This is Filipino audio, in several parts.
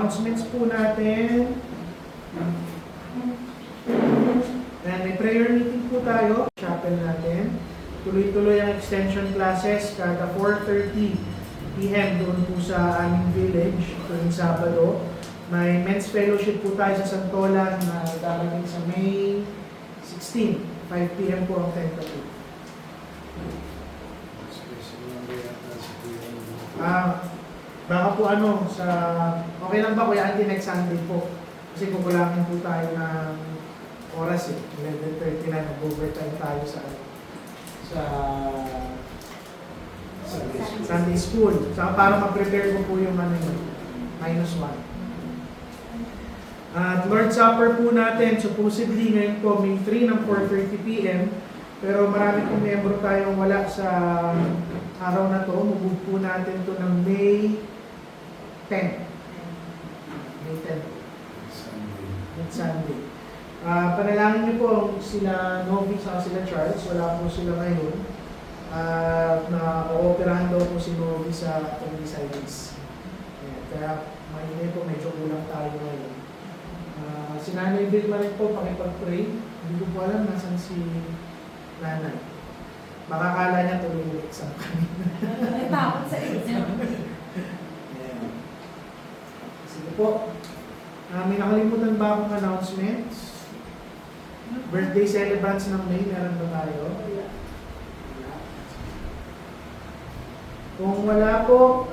Announcements po natin. And may prayer meeting po tayo. Chapel natin. Tuloy-tuloy ang extension classes kada 4:30 p.m. doon po sa aming village tuwing Sabado. May men's fellowship po tayo sa Santolan na darating sa May 16, 5 p.m. po ang tentative. Baka po okay lang ba kuya Andy next Sunday po? Kasi kukulangin po tayo ng oras 11:30 na nag-overtime tayo sa Sunday school. Saka para mag-prepare ko po yung -1. At Lord Supper po natin, supposedly ngayon po May 3 ng 4:30 p.m. Pero marami pong miyembro tayong wala sa araw na to. Move po natin to ng May 10. May 10. Sunday. Panalangin niyo po sila Novi sa sila Charles. Wala po sila ngayon. Na-ooperahan daw po si Novi sa appendicitis. Kaya mainit po, medyo kulang tayo ngayon. Si Nanay Vilma rin po, pakipag-pray. Hindi ko po alam nasan si Nanay. Baka akala niya tuloy yung exam kanina. May takot sa exam. Sige po. May nakalimutan ba akong announcements? Birthday celebrants ng May, meron ba tayo? Kung wala po,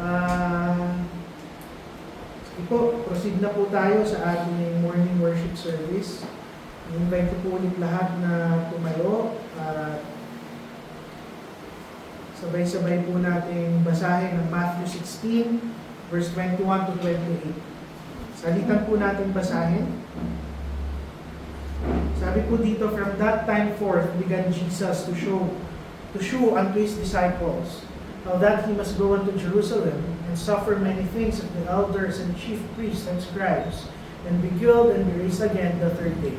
proceed na po tayo sa ating morning worship service. I-invite ko po ulit lahat na tumayo at sabay-sabay po nating basahin ang Matthew 16, verse 21 to 28. Salitan po natin basahin. Sabi po dito, from that time forth began Jesus to shew unto his disciples how that he must go unto Jerusalem and suffer many things of the elders and chief priests and scribes, and be killed and be raised again the third day.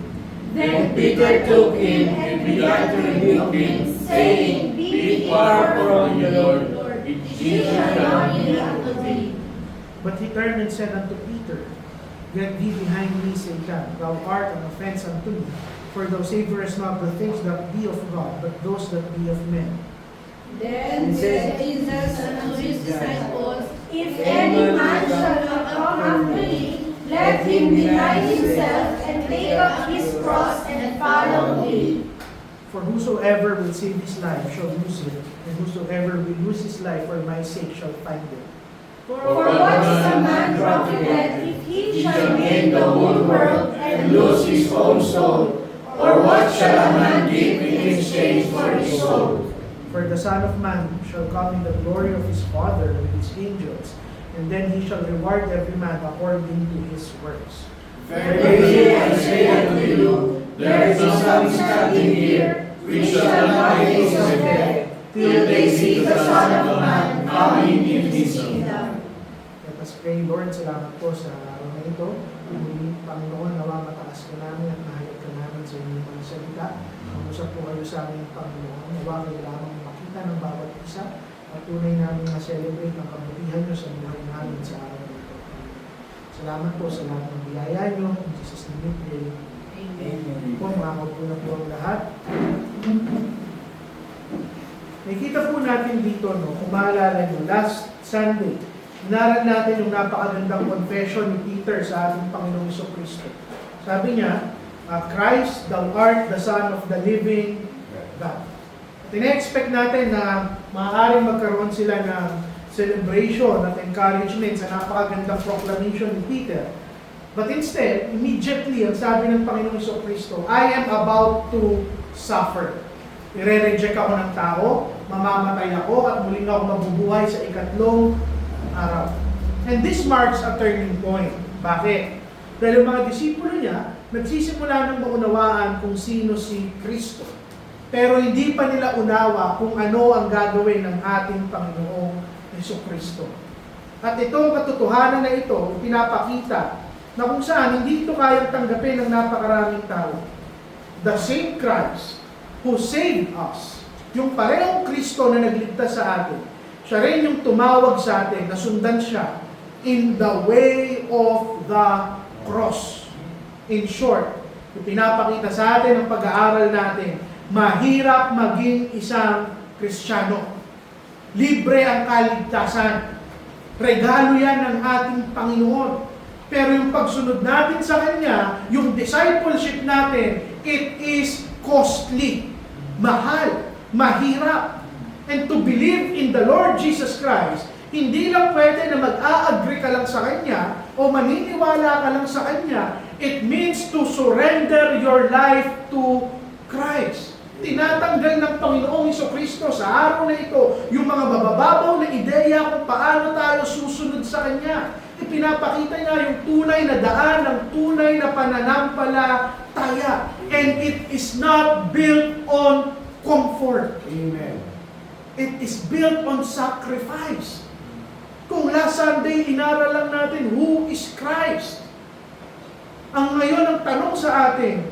Then Peter took him and began to rebuke him, saying, Be far from the Lord, it shall not be unto thee. But he turned and said unto Peter, Get thee behind me, Satan, thou art an offense unto me, for thou savorest not the things that be of God, but those that be of men. Then said Jesus unto his disciples, If any man shall not come after me, let him deny himself and take up his cross and follow me. For whosoever will save his life shall lose it, and whosoever will lose his life for my sake shall find it. For what is a man profited if he shall gain the whole world and lose his own soul? Or what shall a man give in exchange for his soul? For the Son of Man shall come in the glory of his Father with his angels, and then he shall reward every man according to his works. Verily I say unto you, there is some standing here, which shall not taste of death, till they see the Son of Man coming in his kingdom. Let us pray. Lord, salamat po sa araw na ito. Muli, Panginoon, nawa mataas ka namin at mahayag ka namin sa inyong mga salita. Kamusap po kayo sa aming Panginoon. Nawa kayo lamang makita ng bawat isa at tunay namin ma-celebrate ang kabutihan nyo sa buhay namin sa araw na ito. Salamat po sa lahat ng biyaya nyo. In Jesus' name we pray. Amen. Po, makakaupo na po ang lahat. Nakikita po natin dito, no, kung maalala nyo, last Sunday, inaral natin yung napakagandang confession ni Peter sa ating Panginoong Jesucristo. Sabi niya, Christ, thou art the Son of the living God. Tina-expect natin na maaaring magkaroon sila ng celebration at encouragement sa napakagandang proclamation ni Peter. But instead, immediately, ang sabi ng Panginoong Jesucristo, I am about to suffer. Ire-reject ako ng tao, mamamatay ako, at muling ako mabubuhay sa ikatlong araw. And this marks a turning point. Bakit? Dahil ang mga disipulo niya, nagsisimula ng maunawaan kung sino si Kristo. Pero hindi pa nila unawa kung ano ang gagawin ng ating Panginoong Jesucristo. At itong katotohanan na ito, pinapakita na kung saan hindi ito kayang tanggapin ng napakaraming tao. The same Christ who saved us, yung parehong Kristo na nagligtas sa atin, siya rin yung tumawag sa atin na sundan siya in the way of the cross. In short, ipinapakita sa atin ang pag-aaral natin, mahirap maging isang Kristiyano. Libre ang kaligtasan. Regalo yan ng ating Panginoon. Pero yung pagsunod natin sa Kanya, yung discipleship natin, it is costly. Mahal. Mahirap. And to believe in the Lord Jesus Christ, hindi lang pwede na mag-a-agree ka lang sa Kanya o maniniwala ka lang sa Kanya. It means to surrender your life to Christ. Tinatanggal ng Panginoong Jesucristo sa araw na ito yung mga mabababaw na ideya kung paano tayo susunod sa Kanya. Ipinapakita niya yung tunay na daan ng tunay na pananampalataya. And it is not built on comfort. Amen. It is built on sacrifice. Kung last Sunday, inaral lang natin, who is Christ? Ang ngayon ang tanong sa atin,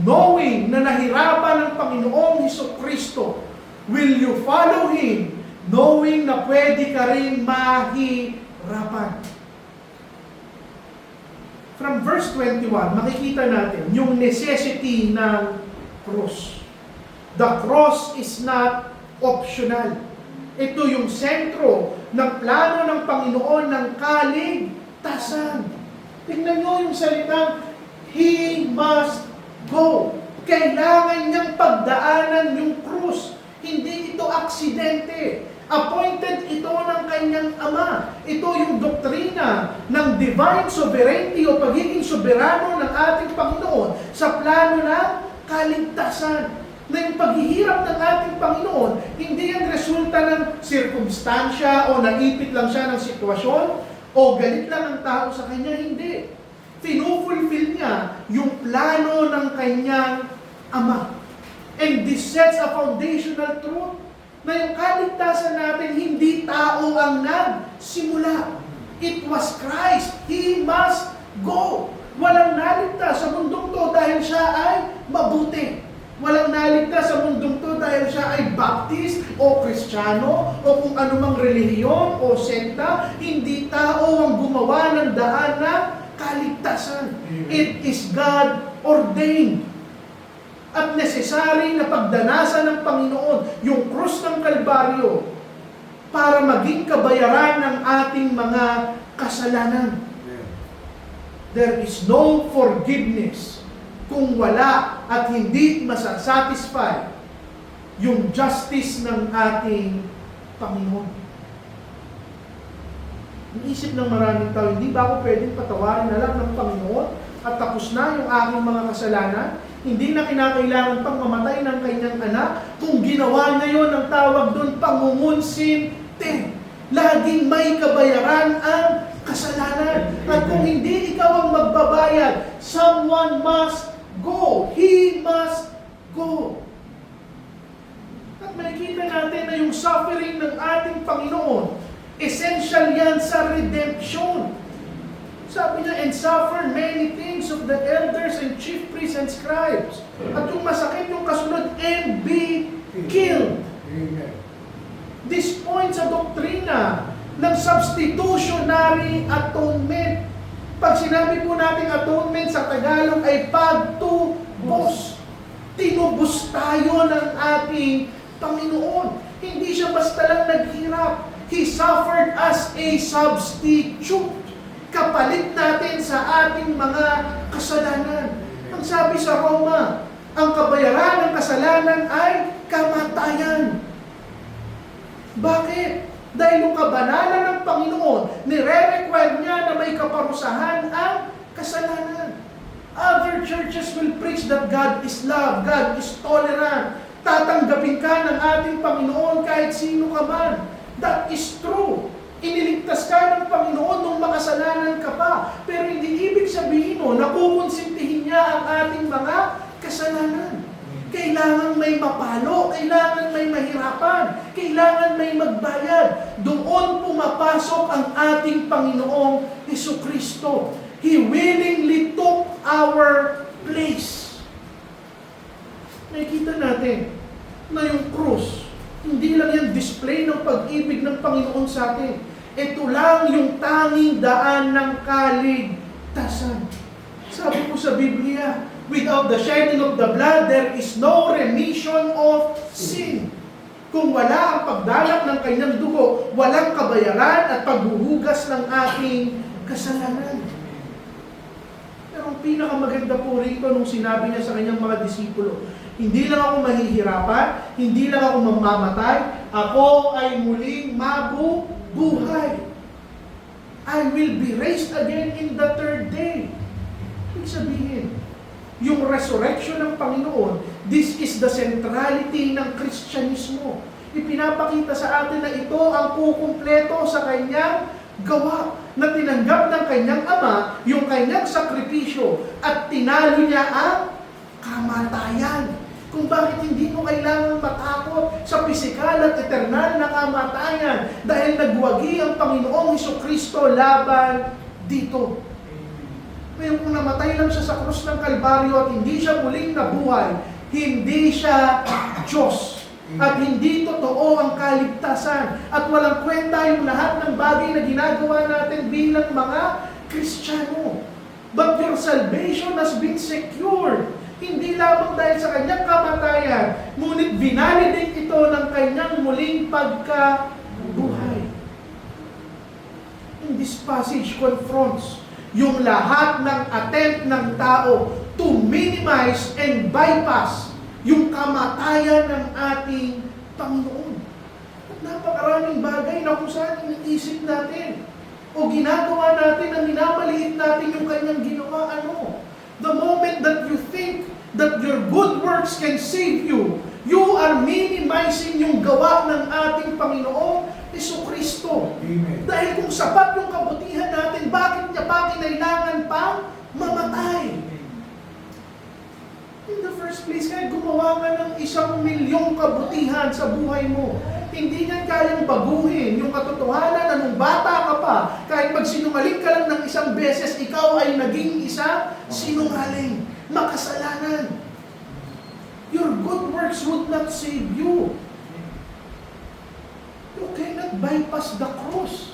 knowing na nahirapan ng Panginoong Jesucristo, will you follow Him, knowing na pwede ka rin mahirapan? From verse 21, makikita natin yung necessity ng cross. The cross is not optional. Ito yung sentro ng plano ng Panginoon ng kaligtasan. Tingnan nyo yung salitang, He must go. Kailangan niyang pagdaanan yung krus. Hindi ito aksidente. Appointed ito ng kanyang Ama. Ito yung doktrina ng divine sovereignty o pagiging soberano ng ating Panginoon sa plano ng kaligtasan. Na yung paghihirap ng ating Panginoon, hindi yan resulta ng sirkumstansya o naipit lang siya ng sitwasyon o galit lang ang tao sa kanya. Hindi. Finufulfill niya yung plano ng kanyang Ama. And this sets a foundational truth na yung kaligtasan natin, hindi tao ang nagsimula. It was Christ. He must go. Walang naligtas sa mundong to dahil siya ay mabuti. Walang naligtas sa mundong to dahil siya ay Baptist o Kristiyano o kung anumang relihiyon o sekta. Hindi tao ang gumawa ng daan ng kaligtasan. It is God ordained at necessary na pagdanasan ng Panginoon yung krus ng Kalbaryo para maging kabayaran ng ating mga kasalanan. There is no forgiveness kung wala at hindi masasatisfy yung justice ng ating Panginoon. Inisip ng maraming tao, hindi ba ako pwedeng patawarin na lang ng Panginoon at tapos na yung aking mga kasalanan? Hindi na kinakailangan pang mamatay ng kanyang anak kung ginawa niya yun ang tawag doon pangungunsinte. Laging may kabayaran ang kasalanan. At kung hindi ikaw ang magbabayad, someone must go. He must go. At makikita natin na yung suffering ng ating Panginoon, essential yan sa redemption. Sabi niya, and suffer many things of the elders and chief priests and scribes. At yung masakit yung kasunod, and be killed. This point sa doktrina ng substitutionary atonement. Pag sinabi po natin atonement sa Tagalog ay pagtubos. Tinubos tayo ng ating Panginoon. Hindi siya basta lang naghirap. He suffered as a substitute. Kapalit natin sa ating mga kasalanan. Ang sabi sa Roma, ang kabayaran ng kasalanan ay kamatayan. Bakit? Dahil yung kabanalan ng Panginoon, nire-require niya na may kaparusahan ang kasalanan. Other churches will preach that God is love, God is tolerant. Tatanggapin ka ng ating Panginoon kahit sino ka man. That is true. Iniligtas ka ng Panginoon nung makasalanan ka pa. Pero hindi ibig sabihin na kukonsintihin niya ang ating mga kasalanan. Kailangan may mapalo, kailangan may mahirapan, kailangan may magbayad. Doon pumapasok ang ating Panginoong Jesucristo. He willingly took our place. Nakikita natin na yung krus, hindi lang yan display ng pag-ibig ng Panginoon sa atin. Ito lang yung tanging daan ng kaligtasan. Sabi po sa Biblia, without the shedding of the blood, there is no remission of sin. Kung wala ang pagdalak ng kanyang dugo, walang kabayaran at paghuhugas ng ating kasalanan. Pero ang pinakamaganda po rito nung sinabi niya sa kanyang mga disipulo, hindi lang ako mahihirapan, hindi lang ako mamamatay, ako ay muling mabubuhay. I will be raised again in the third day. Ibig sabihin, yung resurrection ng Panginoon, this is the centrality ng Kristyanismo. Ipinapakita sa atin na ito ang kukumpleto sa kanyang gawa, na tinanggap ng kanyang Ama yung kanyang sakripisyo at tinalo niya ang kamatayan. Kung bakit hindi mo kailangan matakot sa pisikal at eternal na kamatayan dahil nagwagi ang Panginoong Hesukristo laban dito. Ngayon kung namatay lang siya sa krus ng Kalbaryo at hindi siya muling nabuhay, hindi siya Diyos. At hindi totoo ang kaligtasan. At walang kwenta yung lahat ng bagay na ginagawa natin bilang mga Kristiyano. But your salvation has been secured. Hindi lamang dahil sa kanyang kamatayan, ngunit vinalidate ito ng kanyang muling pagkabuhay. In this passage confronts yung lahat ng attempt ng tao to minimize and bypass yung kamatayan ng ating Panginoon. At napakaraming bagay na kung saan iniisip natin o ginagawa natin na minamaliit natin yung kanyang ginawa. Ano? The moment that you think that your good works can save you, you are minimizing yung gawa ng ating Panginoong Jesucristo. Amen. Dahil kung sapat yung kabutihan natin, bakit niya pa kinailangan pang mamatay? In the first place, kahit gumawa ka ng 1,000,000 kabutihan sa buhay mo, hindi niyan kayang baguhin yung katotohanan na nung bata ka pa, kahit magsinungaling ka lang ng 1 beses, ikaw ay naging isang sinungaling, makasalanan. Your good works would not save you. You cannot bypass the cross.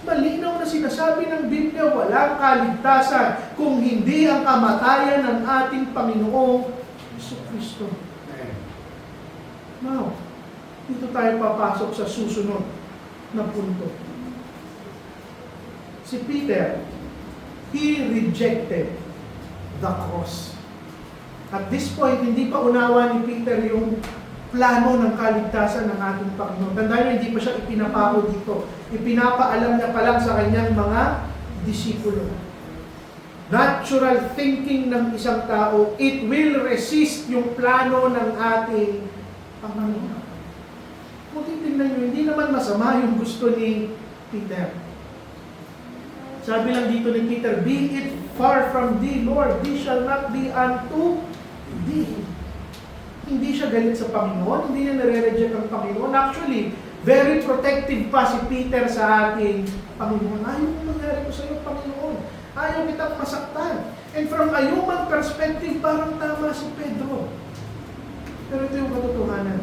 Malinaw na sinasabi ng Biblia, walang kaligtasan kung hindi ang kamatayan ng ating Panginoong Jesucristo. Now, dito tayo papasok sa susunod na punto. Si Peter, he rejected the cross. At this point, hindi pa unawa ni Peter yung plano ng kaligtasan ng ating Panginoon. Tandaan nyo, hindi pa siya ipinapako dito. Ipinapaalam niya pa lang sa kanyang mga disipulo. Natural thinking ng isang tao, it will resist yung plano ng ating Panginoon. Kung titignan nyo, hindi naman masama yung gusto ni Peter. Sabi lang dito ni Peter, be it far from thee, Lord, this shall not be unto thee. Hindi siya galit sa Panginoon, hindi niya nare-reject ang Panginoon. Actually, very protective pa si Peter sa ating Panginoon. Ayaw mo mangyari ko sa iyo, Panginoon. Ayaw kitang masaktan. And from a human perspective, parang tama si Pedro. Pero ito yung katotohanan.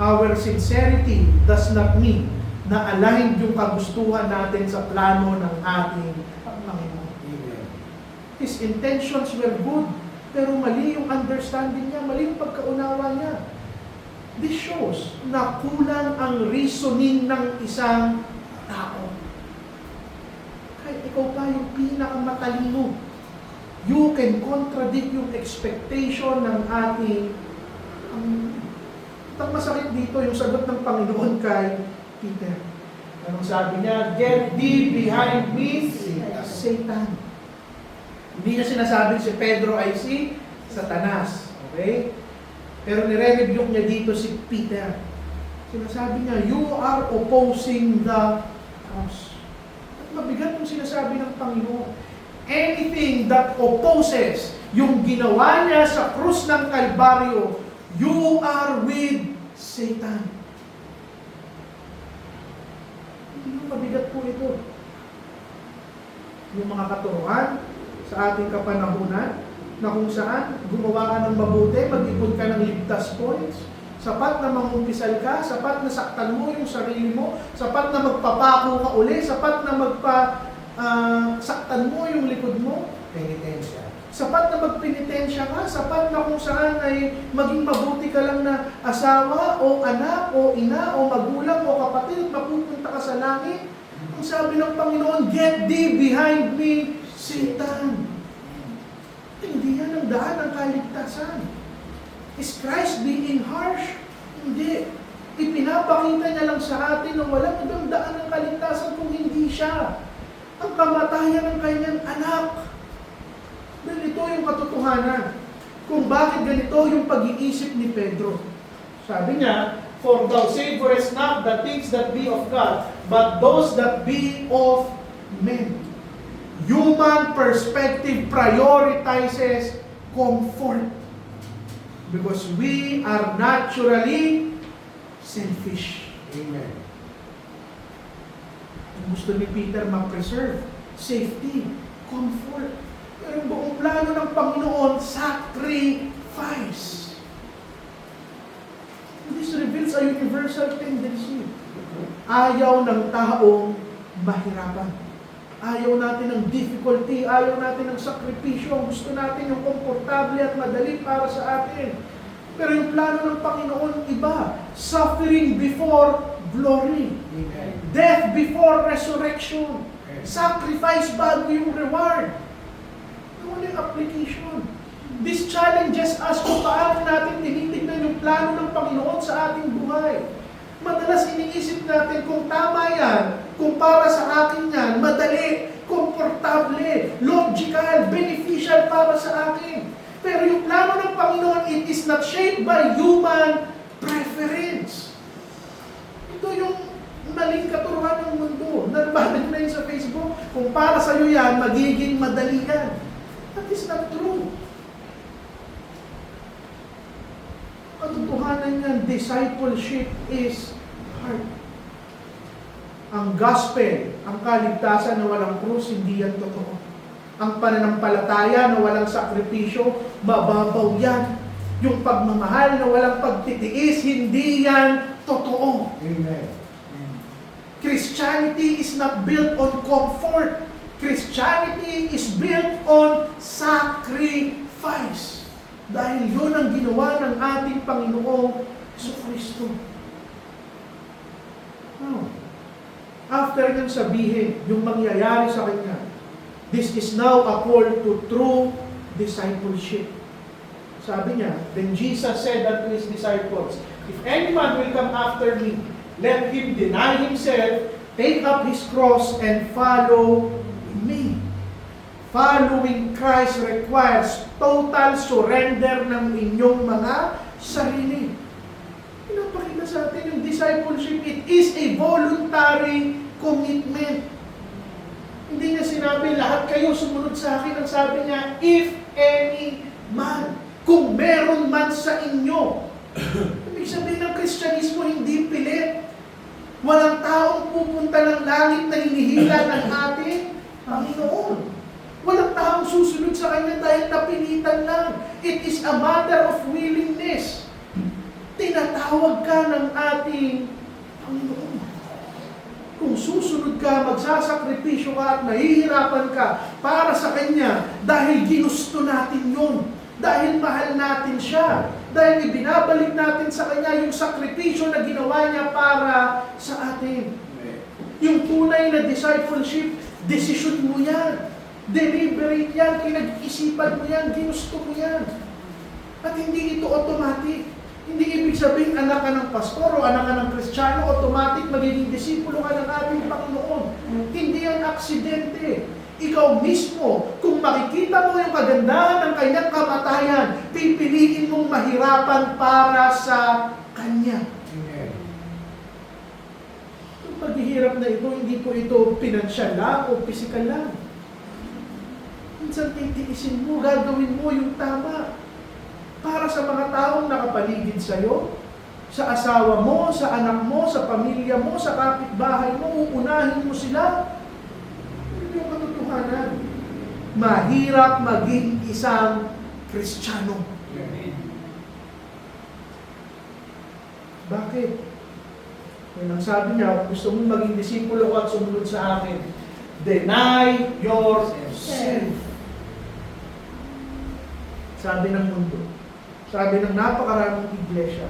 Our sincerity does not mean na aligned yung kagustuhan natin sa plano ng ating Panginoon. His intentions were good, pero mali yung understanding niya, mali yung pagkaunawa niya. This shows na kulang ang reasoning ng isang tao. Kahit ikaw pa yung pinakamatalino, you can contradict yung expectation ng ating Ang masakit dito yung sagot ng Panginoon kay Peter. Anong sabi niya? Get thee behind me, Satan. Hindi niya sinasabi si Pedro ay si Satanas. Okay? Pero nire-rebuke niya dito si Peter. Sinasabi niya, you are opposing the cross. At mabigat yung sinasabi ng Panginoon. Anything that opposes yung ginawa niya sa krus ng Kalbaryo, you are with Satan. Hindi mabigat po ito. Yung mga katuruan sa ating kapanahunan, na kung saan gumawa ka ng mabuti, mag-ipon ka ng ligtas points, sapat na mangumpisal ka, sapat na saktan mo yung sarili mo, sapat na magpapako ka uli, sapat na saktan mo yung likod mo, penitensya. Sapat na magpenitensya ka, sapat na kung saan ay maging mabuti ka lang na asawa o anak o ina o magulang o kapatid, mapupunta ka sa langit. Ang sabi ng Panginoon, get thee behind me, Satan. Hindi yan ang daan ng kaligtasan. Is Christ being harsh? Hindi. Ipinapakita niya lang sa atin na walang ibang daan ng kaligtasan kung hindi siya. Ang kamatayan ng kanyang anak. Dahil ito yung katotohanan. Kung bakit ganito yung pag-iisip ni Pedro. Sabi niya, for thou savorest not the things that be of God, but those that be of men. Human perspective prioritizes comfort. Because we are naturally selfish. Amen. Gusto ni Peter ma-preserve safety, comfort. Pero yung buong plano ng Panginoon, sacrifice. This reveals a universal tendency. Ayaw ng taong mahirapan. Ayaw natin ng difficulty, ayaw natin ng sakripisyo. Gusto natin yung komportable at madali para sa atin. Pero yung plano ng Panginoon, iba. Suffering before glory. Amen. Death before resurrection. Sacrifice bago yung reward. Ano yung application? This challenges us kung paano natin tinitignan yung plano ng Panginoon sa ating buhay. Madalas iniisip natin kung tama yan, kung para sa akin yan, madali, komportable, logical, beneficial para sa akin. Pero yung plano ng Panginoon, it is not shaped by human preference. Ito yung maling katuruan ng mundo. Nabalik na yun sa Facebook. Kung para sa'yo yan, magiging madali yan. That is not true. Katotohanan yan, discipleship is hard. Ang gospel, ang kaligtasan na walang krus, hindi yan totoo. Ang pananampalataya na walang sakripisyo, mababaw yan. Yung pagmamahal na walang pagtitiis, hindi yan totoo. Amen. Christianity is not built on comfort. Christianity is built on sacrifice. Dahil yun ang ginawa ng ating Panginoong Jesucristo. Now, after niyang sabihin yung mangyayari sa kanya, this is now a call to true discipleship. Sabi niya, then Jesus said unto his disciples, if any man will come after me, let him deny himself, take up his cross, and follow me. Following Christ requires total surrender ng inyong mga sarili. Pinapakita sa atin yung discipleship, it is a voluntary commitment. Hindi niya sinabi, lahat kayo sumunod sa akin. Ang sabi niya, if any man, kung meron man sa inyo. Ibig sabihin ng Kristyanismo, hindi pilit. Walang taong pupunta ng langit na hinihila ng ating Panginoon. Walang taong susunod sa Kanya dahil napilitan lang. It is a matter of willingness. Tinatawag ka ng ating Panginoon. Kung susunod ka, magsasakripisyo ka at nahihirapan ka para sa Kanya dahil ginusto natin yun. Dahil mahal natin siya. Dahil ibinabalik natin sa Kanya yung sakripisyo na ginawa niya para sa atin. Yung tunay na discipleship, desisyon mo yan. Deliberate yan, pinag-isipan mo yan, ginusto mo yan. At hindi ito automatic. Hindi ibig sabihin anak ka ng pastor o anak ka ng Kristiyano, automatic magiging disipulo ka ng ating Panginoon. Hindi yan aksidente. Ikaw mismo, kung makikita mo yung kagandahan ng kanyang kamatayan, pipiliin mong mahirapan para sa Kanya. Yung paghihirap na ito, hindi po ito pinansyal lang o pisikal lang. Minsan titiisin mo, gagawin mo yung tama. Para sa mga taong nakapaligid sa'yo, sa asawa mo, sa anak mo, sa pamilya mo, sa kapitbahay mo, uunahin mo sila. Ano yung katotohanan? Mahirap maging isang Kristiyano. Bakit? Kung ang sabi niya, gusto mong maging disipulo ko at sumunod sa akin, deny yourself. Sabi ng mundo. Sabi ng napakaraming iglesia,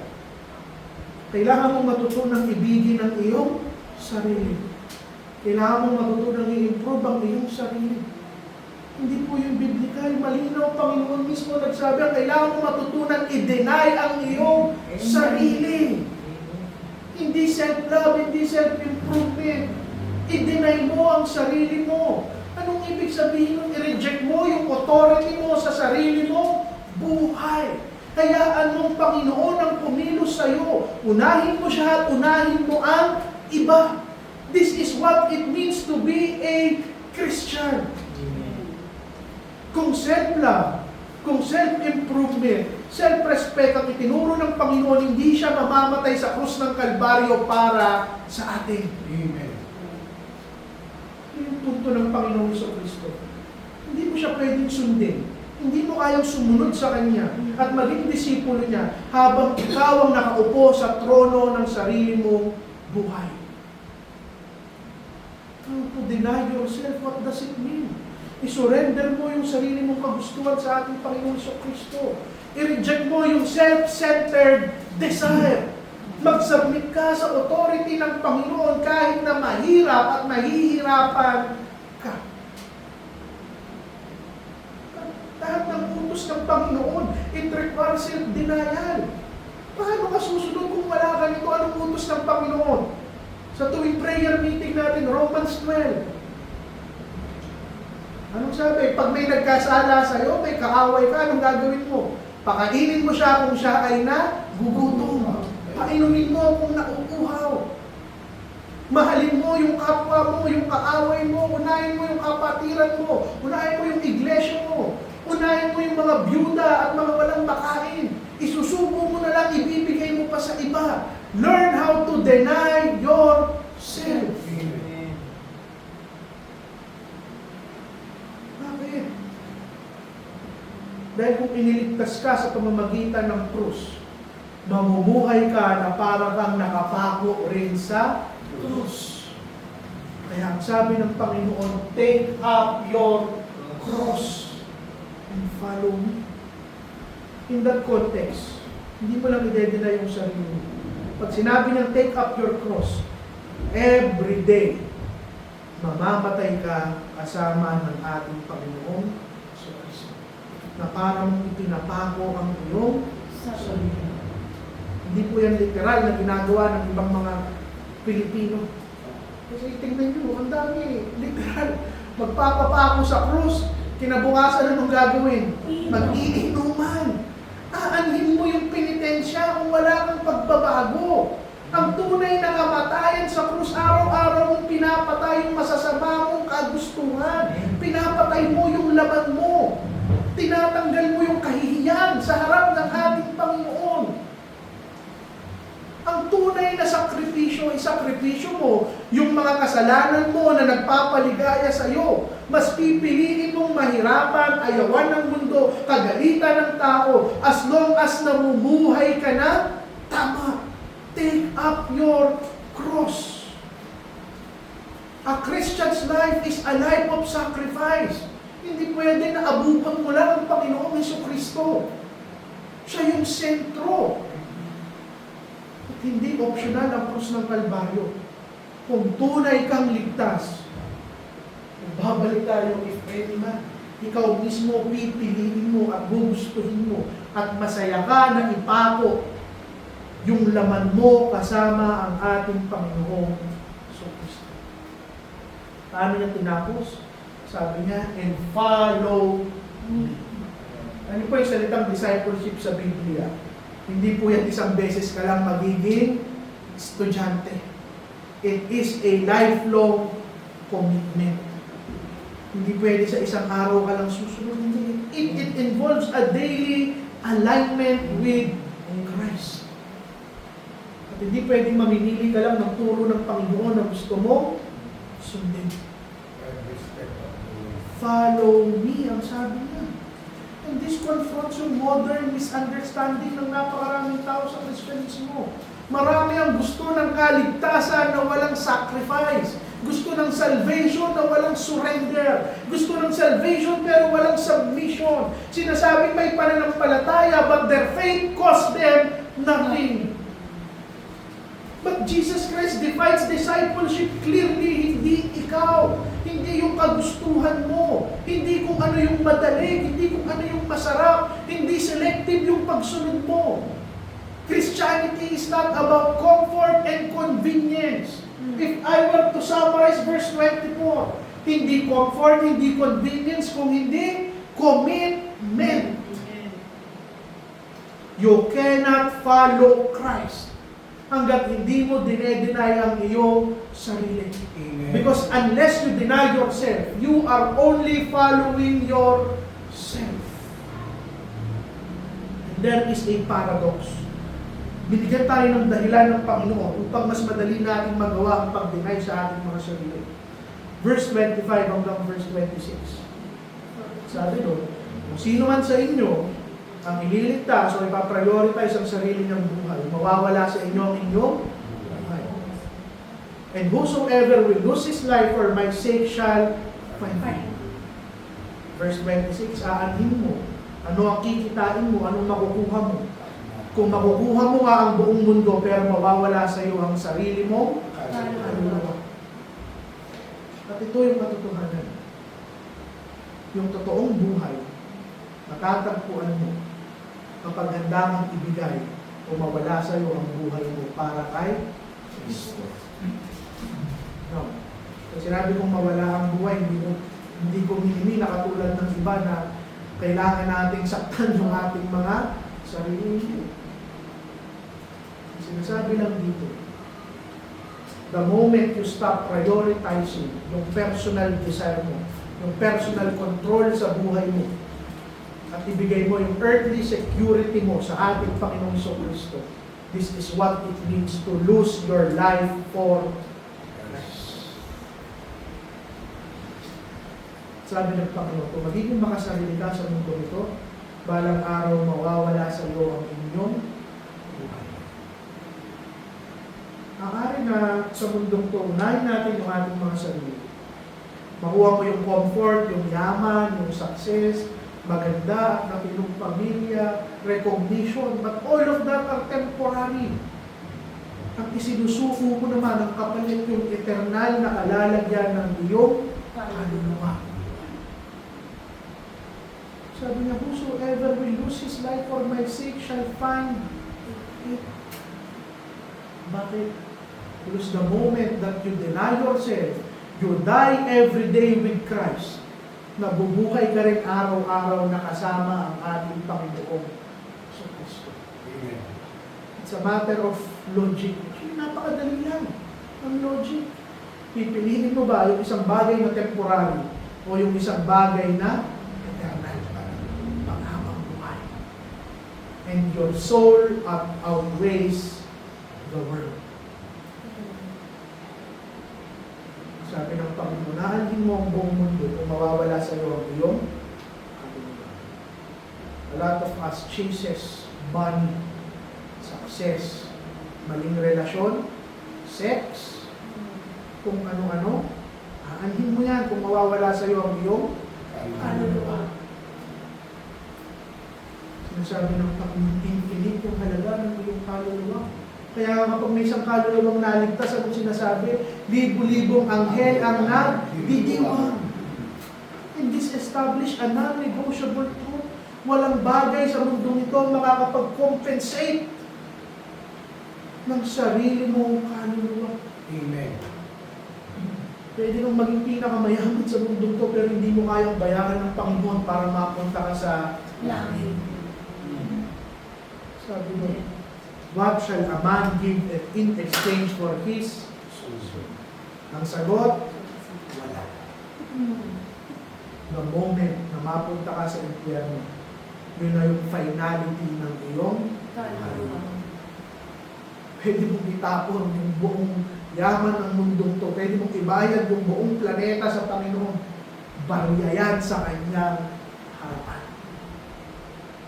kailangan mong matutunang ibigin ang iyong sarili. Kailangan mong matutunang i-improve ang iyong sarili. Hindi po yung biblical. Malinaw, Panginoon mismo nagsabi, kailangan mong matutunang i-deny ang iyong sarili. Hindi self-love, hindi self-improvement. I-deny mo ang sarili mo. Anong ibig sabihin nun? I-reject mo yung authority mo sa sarili mo? Buhay. Hayaan mong Panginoon ang pumilos sa'yo. Unahin mo siya at unahin mo ang iba. This is what it means to be a Christian. Kung self-love, kung self-improvement, self-respect ang itinuro ng Panginoon, hindi siya mamamatay sa krus ng Kalbaryo para sa atin. Amen. Yung punto ng Panginoon Jesucristo. Hindi mo siya pwedeng sundin. Hindi mo kayang sumunod sa Kanya at maging disipulo niya habang ikaw ang nakaupo sa trono ng sarili mong buhay. To deny yourself, what does it mean? I-surrender mo yung sarili mong kagustuhan sa ating Panginoon Jesucristo. I-reject mo yung self-centered desire. Mag-submit ka sa authority ng Panginoon kahit na mahirap at mahihirapan ka. Lahat ng utos ng Panginoon, it requires self-denial. Paano ka susunod kung wala ka nito? Anong utos ng Panginoon? Sa tuwing prayer meeting natin, Romans 12. Anong sabi? Pag may nagkasala sa'yo, may kaaway ka, anong gagawin mo? Pakainin mo siya kung siya ay nagugutom. Painumin mo kung nauuhaw. Mahalin mo yung kapwa mo, yung kaaway mo, unahin mo yung kapatiran mo, unahin mo yung iglesia mo, unahin mo yung mga byuda at mga walang makain. Isusubo mo na lang, ibibigay mo pa sa iba. Learn how to deny yourself. Bakit? Dahil kung iniligtas ka sa pamamagitan ng krus, mamumuhay ka na para kang nakapako rin sa krus. Kaya ang sabi ng Panginoon, take up your cross and follow me. In that context, hindi mo lang i-deny yung sarili mo. Pag sinabi niyang take up your cross, every day, mamamatay ka kasama ng ating Panginoong Jesus. Na parang itinapako ang iyong sarili. Hindi po yan literal na ginagawa ng ibang mga Pilipino. Kasi tingnan nyo, ang dami, literal. Magpapapako sa krus, kinabukasan anong gagawin? Mag-iinuman. Aanhin mo yung penitensya kung wala kang pagbabago. Ang tunay na kamatayan sa krus, araw-araw mong pinapatay yung masasama mong kagustuhan. Pinapatay mo yung laman mo. Tinatanggal mo yung kahihiyan sa harap ng ating Panginoon. Ang tunay na sakripisyo, isakripisyo mo yung mga kasalanan mo na nagpapaligaya sa iyo. Mas pipiliin mong mahirapan, ayawan ng mundo, kagalitan ng tao, as long as namumuhay ka na tama. Take up your cross. A Christian's life is a life of sacrifice. Hindi pwede na abutan mo lang ang Panginoong Jesucristo. Siya yung sentro. At hindi optional ang krus ng Kalbaryo. Kung tunay kang ligtas, babalik tayo if any man. Ikaw mismo pipiliin mo at gugustuhin mo at masaya ka na ipako yung laman mo kasama ang ating Panginoong Jesucristo. Paano niya tinapos? Sabi niya, and follow me. Ano po yung salitang discipleship sa Biblia? Hindi po yan isang beses ka lang magiging estudyante. It is a lifelong commitment. Hindi pwede sa isang araw ka lang susunod. It involves a daily alignment with Christ. At hindi pwedeng mamimili ka lang ng turo ng Panginoon na gusto mo sundin. Follow me, ang sabi niya. And this confronts yung modern misunderstanding ng napakaraming tao sa Kristyanismo. Marami ang gusto ng kaligtasan na walang sacrifice. Gusto ng salvation na walang surrender. Gusto ng salvation pero walang submission. Sinasabing may pananampalataya but their faith cost them nothing. But Jesus Christ defines discipleship clearly, hindi ikaw. Hindi yung kagustuhan mo. Hindi kung ano yung madali, hindi kung ano yung masarap. Hindi selective yung pagsunod mo. Christianity is not about comfort and convenience. If I were to summarize verse 24, hindi comfort, hindi convenience, kung hindi commitment. You cannot follow Christ hanggat hindi mo dinedenay ang iyong sarili. Amen. Because unless you deny yourself, you are only following yourself. And there is a paradox. Binigyan tayo ng dahilan ng Panginoon upang mas madali natin magawa ang pag-deny sa ating mga sarili. Verse 25 hanggang verse 26. Sabi doon, kung sino man sa inyo ang ililigtas o ipaprioritize ang sarili niyang buhay, mawawala sa inyo ang inyong buhay. And whosoever will lose his life for my sake shall find it. Verse 26, aanhin mo. Ano ang kikitain mo? Anong makukuha mo? Kung makukuha mo nga ang buong mundo pero mawawala sa iyo ang sarili mo, ano? At ito yung katotohanan. Yung totoong buhay, matatagpuan mo kapag handa kang ibigay o o mawala sa iyo ang buhay mo para kay Kristo. No. Kung sinabi kong mawala ang buhay, hindi ko minimi na katulad ng iba na kailangan nating saktan yung ating mga sarili. Sinasabi lang dito, the moment you stop prioritizing yung personal desire mo, yung personal control sa buhay mo, at ibigay mo yung earthly security mo sa ating Panginoong Kristo, this is what it means to lose your life for Christ. Sabi ng Panginoon, kung magiging makasarili ka sa mundo ito, balang araw mawawala sa iyo ang inyong buhay. Maaari na sa mundong ito, unahin natin yung ating mga sarili. Makuha mo yung comfort, yung yaman, yung success, maganda at napilong pamilya, recognition, but all of that are temporary. Ang isinusuko mo naman, ang kapalit yung eternal na kalalagyan ng iyong kaluluwa. Sabi niya, whosoever will lose his life for my sake shall find it. Bakit? Because the moment that you deny yourself, you die every day with Christ. Nabubuhay ka rin araw-araw na kasama ang ating Panginoong Kristo. Amen. It's a matter of logic. Napakadali lang ang logic. Pipiliin mo ba yung isang bagay na temporary o yung isang bagay na eternal, panghabang buhay? And your soul outweighs the world. Sabi ng Panginoon, nahalin mo ang buong mundo kung mawawala sa iyo ang iyong kaluluwa. A lot of us chases money, success, maling relasyon, sex, kung ano-ano. Aanhin mo yan kung mawawala sa iyo ang iyong kaluluwa. Sinasabi ng Panginoon, infinite yung halaga ng iyong kaluluwa. Kaya kapag may isang kaluluwang naligtas, ang sinasabi, libo-libong anghel ang nagdidiwang. And this established a non-negotiable truth. Walang bagay sa mundong ito makakapag-compensate ng sarili mong kaluluwa. Amen. Pwede nang maging pinakamayaman sa mundong ito, pero hindi mo kayang bayaran ng Panginoon para mapunta ka sa langit. Sabi mo, what shall a man give in exchange for his soul? Ang sagot, wala. The moment na mapunta ka sa impyerno, yun na yung finality ng iyong kaluluwa. Pwede mong itapon yung buong yaman ng mundong to. Pwede mong ibayad yung buong planeta sa Panginoon. Barya yan sa kanyang harapan.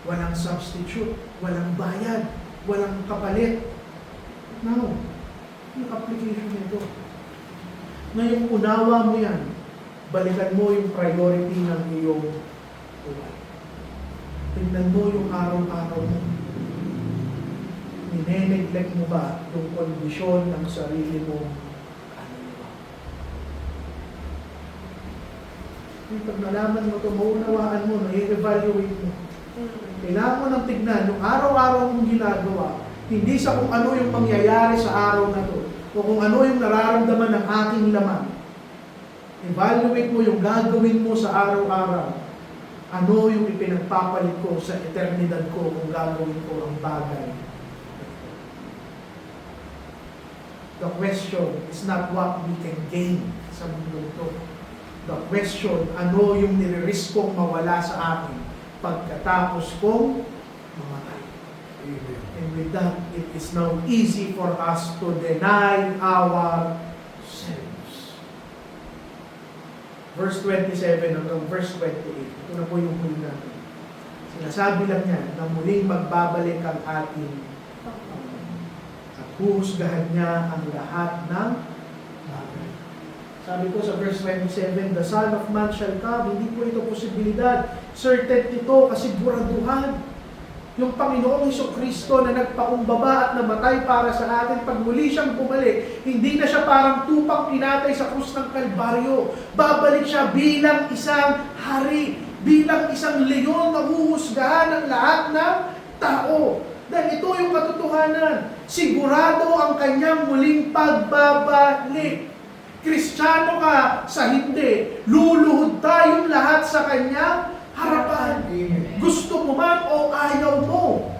Walang substitute, walang bayad, walang kapalit. Now, yung application nito. Ngayon, unawa mo yan. Balikan mo yung priority ng iyong buhay. Tingnan mo yung araw-araw mo. Nineneglect mo ba yung kondisyon ng sarili mo? Pag nalaman mo ito, maunawaan mo, na-evaluate mo. Kailangan mo nang tignan yung araw-araw mong ginagawa, hindi sa kung ano yung mangyayari sa araw na to, o kung ano yung nararamdaman ng aking laman. Evaluate mo yung gagawin mo sa araw-araw. Ano yung ipinagpapalit ko sa eternidad ko kung gagawin ko ang bagay. The question is not what we can gain sa mundo ito. The question, ano yung niririskong mawala sa akin pagkatapos kong mamatay. Amen. And with that, it is now easy for us to deny ourselves. Verse 27 hanggang verse 28. Ito na po yung huli natin. Sinasabi lang niya na muling magbabalik ang ating Panginoon. At huhusgahan niya ang lahat ng bagay. Sabi ko sa verse 27, the Son of Man shall come. Hindi po ito posibilidad. Certain ito, kasiguraduhan. Yung Panginoong Kristo na nagpakumbaba at namatay para sa atin, pag muli siyang bumalik, hindi na siya parang tupang pinatay sa krus ng Kalbaryo. Babalik siya bilang isang hari, bilang isang leyon na huhusgahan ng lahat ng tao. Dahil ito yung katotohanan. Sigurado ang kanyang muling pagbabalik. Kristiyano ka sa hindi, luluhod tayong lahat sa kanyang harapan. Amen. Gusto mo man o ayaw mo.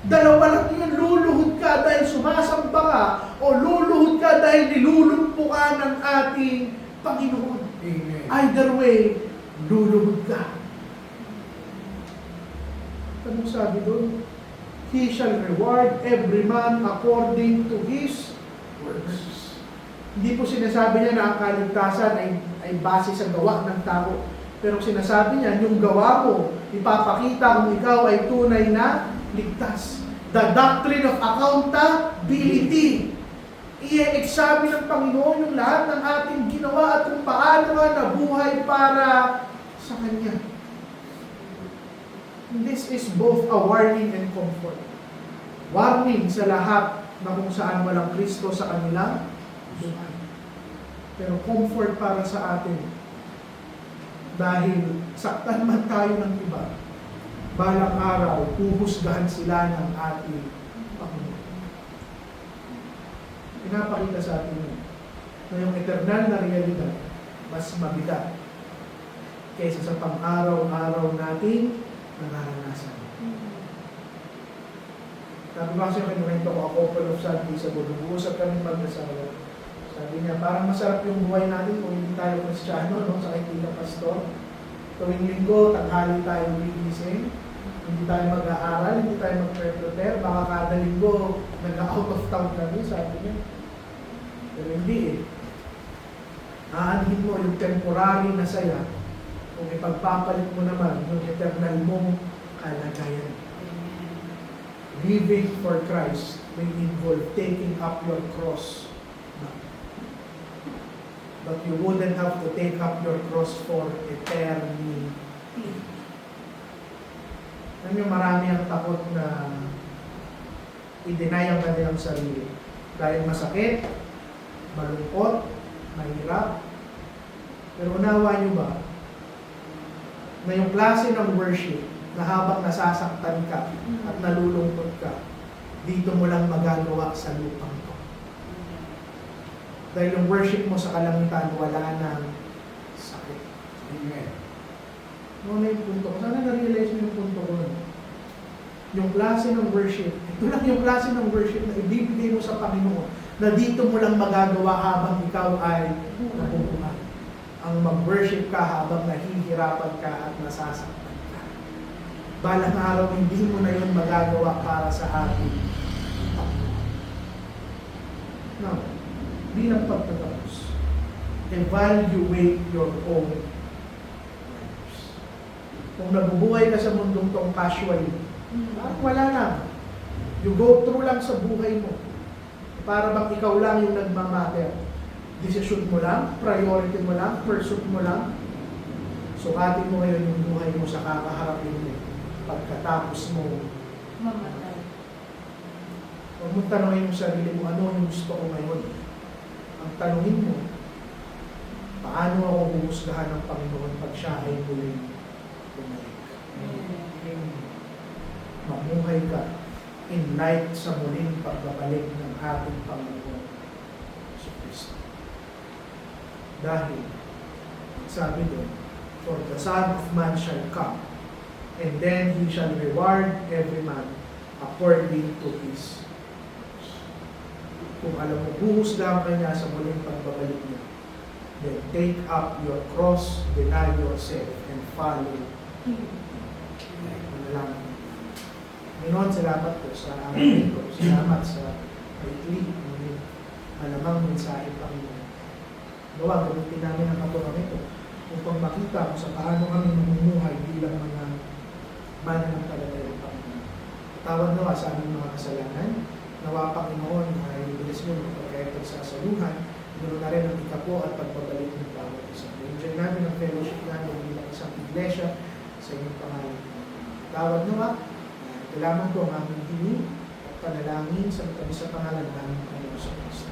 Dalawa lang yun, luluhod ka dahil sumasamba ka o luluhod ka dahil nilulumpo ka ng ating Panginoon. Amen. Either way, luluhod ka. Anong sabi doon? He shall reward every man according to his works. Hindi po sinasabi niya na ang kaligtasan ay base sa gawa ng tao. Pero sinasabi niya, yung gawa mo, ipapakita kung ikaw ay tunay na ligtas. The doctrine of accountability. I-examine ng Panginoon yung lahat ng ating ginawa at kung paano nga nabuhay para sa Kanya. This is both a warning and comfort. Warning sa lahat na kung saan walang Kristo sa kanilang buhay. Pero comfort para sa atin. Dahil saktan man tayo ng iba, balang araw, huhusgahan sila ng ating Panginoon. Pinapakita sa atin yun, na yung eternal na realidad, mas mabigat kaysa sa pang-araw-araw nating nararanasan. Sabi ko kasi kinuwento ko a couple of Sundays ago, nag-uusap kami mag-asawa. Sabi niya, parang masarap yung buhay natin kung hindi tayo Kristiyano, no? Sa kaibigan pastor. Tuwing linggo, tanghali tayo gigising. Hindi tayo mag-aaral, hindi tayo mag-prepare. Baka kada linggo, nag-out of town kami, sabi niya. Pero hindi eh. Aanhin mo yung temporary na saya kung ipagpapalit mo naman yung eternal mong kalagayan. Living for Christ may involve taking up your cross. But you wouldn't have to take up your cross for eternity. Alam niyo, marami ang takot na i-deny ang kanilang sarili. Dahil masakit, malungkot, mahirap. Pero unawa niyo ba, na yung klase ng worship na habang nasasaktan ka at nalulungkot ka, dito mo lang magagawa sa lupang to. Dahil yung worship mo sa kalangitan, wala nang sakit. Amen. Ano na yung punto ko? Sana na-realize mo yung punto ko. Yung klase ng worship, ito lang yung klase ng worship na ibibigay mo sa Panginoon, na dito mo lang magagawa habang ikaw ay nabubuhay. Ang mag-worship ka habang nahihirapan ka at nasasaktan ka. Balang araw, hindi mo na yun magagawa para sa ating Panginoon. Now, bilang pagtatapos, evaluate your own lives. Kung nabubuhay ka sa mundong tong casually, parang wala lang. You go through lang sa buhay mo. Para bang ikaw lang yung nagmamatter. Decision mo lang, priority mo lang, pursuit mo lang. Sukatin mo ngayon yung buhay mo sa kakaharapin mo pagkatapos mo Mamatay. Huwag mong tanongin yung sarili mo, ano yung gusto ko ngayon? Ang tanongin mo, paano ako huhusgahan ng Panginoon pag siya ay muling bumalik? Mamuhay ka in light sa muling pagbabalik ng ating Panginoon sa Kristo. Dahil, sabi doon, for the Son of Man shall come, and then He shall reward every man according to his. Kung alam mo, huhusgahan ka niya sa muling pagbabalik niya, then take up your cross, deny yourself, and follow Him. Manalangin. Panginoon, salamat po sa aming ko. Salamat sa maikli ng malamang mensahe, Panginoon. Gawa, gamitin namin ang katurang ito upang makita kung sa paano kami namumuhay bilang mga mananampalataya, Panginoon. Tawad nawa sa aming mga kasalanan. Nawa, Panginoon, ay bilis mo ng pagkaitag sa asaluhan. Ganoon na rin ang ikapo at pagbabalik ng bawat isa. Enjoy namin ang fellowship namin bilang isang iglesia sa inyong pangalan. Tawad nawa. Kailangan ko ang aming hini at panalangin sa pangalan ng Panginoon sa Kristo.